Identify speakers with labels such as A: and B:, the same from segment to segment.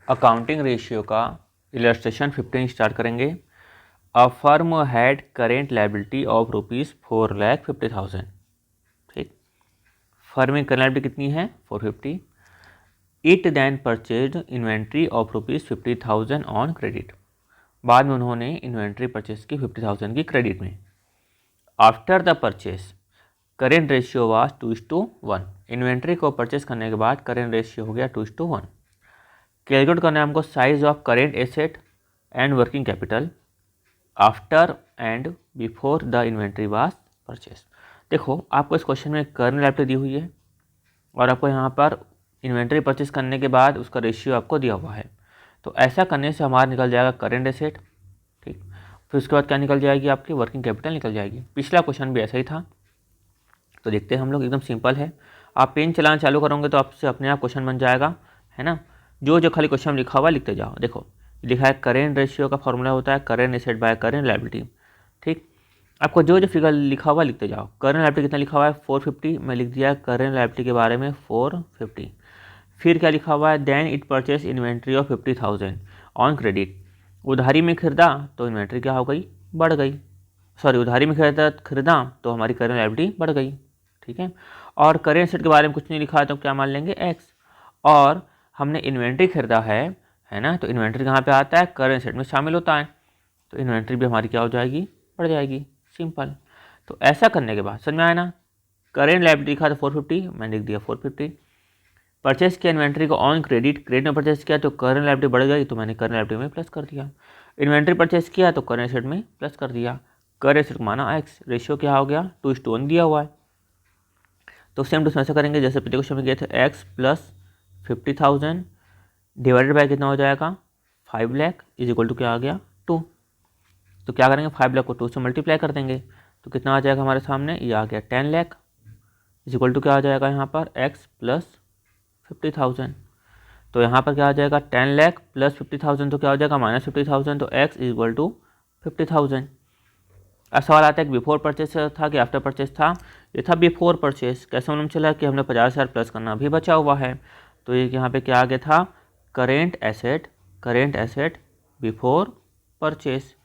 A: Accounting ratio का illustration 15 start करेंगे। A firm had current liability of ₹4,50,000। ठीक, firm में करेंट लायबिलिटी कितनी है 450। It then purchase inventory of ₹50,000 on credit. बाद में उन्होंने इन्वेंट्री परचेज की 50,000 की क्रेडिट में। After the purchase current ratio was 2:1। Inventory को परचेज करने के बाद करेंट रेशियो हो गया 2:1। कैलकुलेट करना है हमको size of current asset and working capital after and before the inventory was purchase. देखो आपको इस क्वेश्चन में करंट लायबिलिटी दी हुई है और आपको यहाँ पर इन्वेंट्री परचेज करने के बाद उसका रेशियो आपको दिया हुआ है। तो ऐसा करने से हमारा निकल जाएगा करेंट एसेट। ठीक, फिर उसके बाद क्या निकल जाएगी आपकी वर्किंग कैपिटल निकल जाएगी। पिछला क्वेश्चन भी ऐसा ही था। तो देखते हैं हम लोग, एकदम सिंपल है। आप पेन चलाना चालू करोगे तो आपसे अपने आप क्वेश्चन बन जाएगा, है ना। जो खाली क्वेश्चन लिखा हुआ लिखते जाओ। देखो लिखा है करेंट रेशियो का फॉर्मूला होता है current asset by current liability. ठीक, आपको जो फिगर लिखा हुआ लिखते जाओ। करेंट लायबिलिटी कितना लिखा हुआ है 450, मैं लिख दिया करेंट लायबिलिटी के बारे में 450। फिर क्या लिखा हुआ है then it purchase inventory of 50,000 on credit. उधारी में खरीदा तो इन्वेंट्री क्या हो गई, बढ़ गई। सॉरी, उधारी में खरीदा तो हमारी करेंट लायबिलिटी बढ़ गई। ठीक है, और करेंट एसेट के बारे में कुछ नहीं लिखा है तो क्या मान लेंगे एक्स। और हमने इन्वेंट्री खरीदा है ना, तो इन्वेंट्री कहाँ पे आता है करेंट एसेट में शामिल होता है, तो इन्वेंट्री भी हमारी क्या हो जाएगी, बढ़ जाएगी। सिंपल। तो ऐसा करने के बाद समझ में आया ना। करेंट लायबिलिटी लिखा था 450, मैंने लिख दिया 450। परचेस किया इन्वेंट्री को ऑन क्रेडिट में परचेस किया तो करेंट लायबिलिटी बढ़ गई, तो मैंने करेंट लायबिलिटी में प्लस कर दिया। इन्वेंट्री परचेस किया तो करेंट एसेट में प्लस कर दिया। करेंट एसेट माना एक्स, रेशियो क्या हो गया 2:1 दिया हुआ है। तो सेम टू ऐसा करेंगे जैसे पिछले क्वेश्चन में किए थे, एक्स प्लस 50,000 डिवाइडेड बाय कितना हो जाएगा 5 लाख इज इक्वल टू क्या आ गया 2। तो क्या करेंगे 5 लाख को 2 से मल्टीप्लाई कर देंगे तो कितना आ जाएगा हमारे सामने, ये आ गया 10 लाख इज इक्वल टू क्या आ जाएगा यहाँ पर एक्स प्लस 50,000। तो यहाँ पर क्या आ जाएगा 10 लाख प्लस 50,000 तो क्या हो जाएगा -50,000, तो एक्स इज इक्वल टू 50,000। अब सवाल आता है कि बिफोर परचेस था कि आफ्टर परचेस था। ये था बिफोर परचेस। कैसे मालूम चला कि हमने 50,000 प्लस करना अभी बचा हुआ है। तो ये यहाँ पे क्या आ गया था current asset before purchase.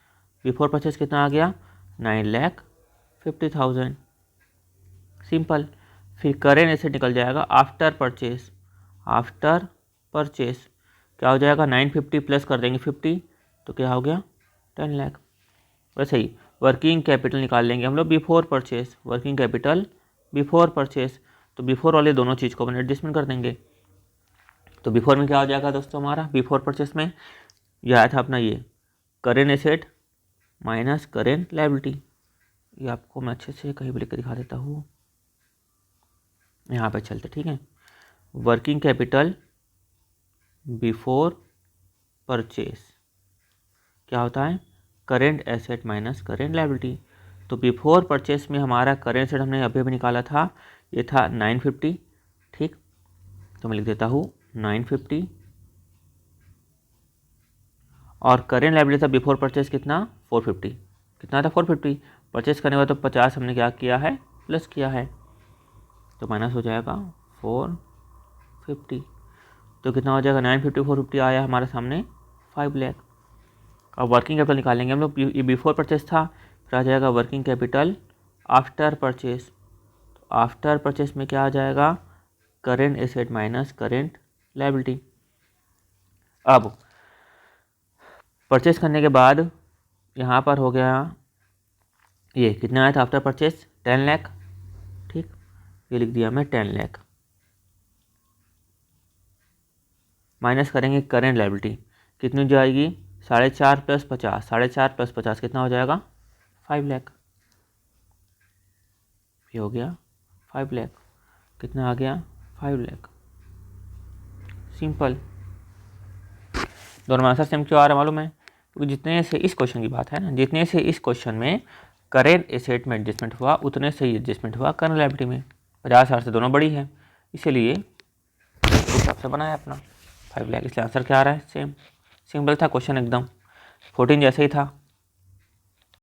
A: Before purchase कितना आ गया 9,50,000। सिंपल। फिर करेंट एसेट निकल जाएगा आफ्टर परचेस क्या हो जाएगा 950 प्लस कर देंगे 50 तो क्या हो गया 10 लाख। वैसे ही वर्किंग कैपिटल निकाल लेंगे हम लोग before purchase, working capital before purchase. तो बिफोर वाले दोनों चीज़ को अपन एडजस्टमेंट कर देंगे। तो बिफोर में क्या हो जाएगा दोस्तों हमारा बिफोर परचेस में यह आया था अपना ये current asset minus current liability. ये आपको मैं अच्छे से कहीं भी लिख कर दिखा देता हूँ, यहाँ पे चलते। ठीक है, वर्किंग कैपिटल बिफोर परचेस क्या होता है current asset minus current liability. तो बिफोर परचेस में हमारा करेंट एसेट हमने अभी निकाला था, ये था 950। ठीक, तो मैं लिख देता हूँ 950 और करेंट लायबिलिटी था बिफोर परचेस कितना 450। कितना था 450, परचेस करने के बाद तो 50 हमने क्या किया है प्लस किया है, तो माइनस हो जाएगा 450। तो कितना हो जाएगा 950 450 आया हमारे सामने 5 लाख। अब वर्किंग कैपिटल निकालेंगे हम लोग। ये बिफोर परचेस था, फिर आ जाएगा वर्किंग कैपिटल आफ्टर परचेस। तो आफ्टर परचेस में क्या आ जाएगा current asset minus current liability. अब परचेस करने के बाद यहाँ पर हो गया ये कितना आया था आफ्टर परचेस 10 लाख। ठीक, ये लिख दिया मैं 10 लाख। माइनस करेंगे करेंट लायबिलिटी कितनी हो जाएगी 4.5 प्लस 50, 4.5 प्लस 50 कितना हो जाएगा 5 लाख। ये हो गया 5 लाख, कितना आ गया 5 लाख। सिंपल। दोनों में आंसर सेम क्यों आ रहा है मालूम है, क्योंकि जितने से इस क्वेश्चन की बात है ना, जितने से इस क्वेश्चन में करेंट एसेट में एडजस्टमेंट हुआ उतने से ही एडजस्टमेंट हुआ करंट लायबिलिटी में। 50,000 से दोनों बड़ी है, इसीलिए उस हिसाब से बनाया अपना 5 लाख। इसलिए आंसर क्या आ रहा है सेम। सिंपल था क्वेश्चन एकदम, 14 जैसे ही था।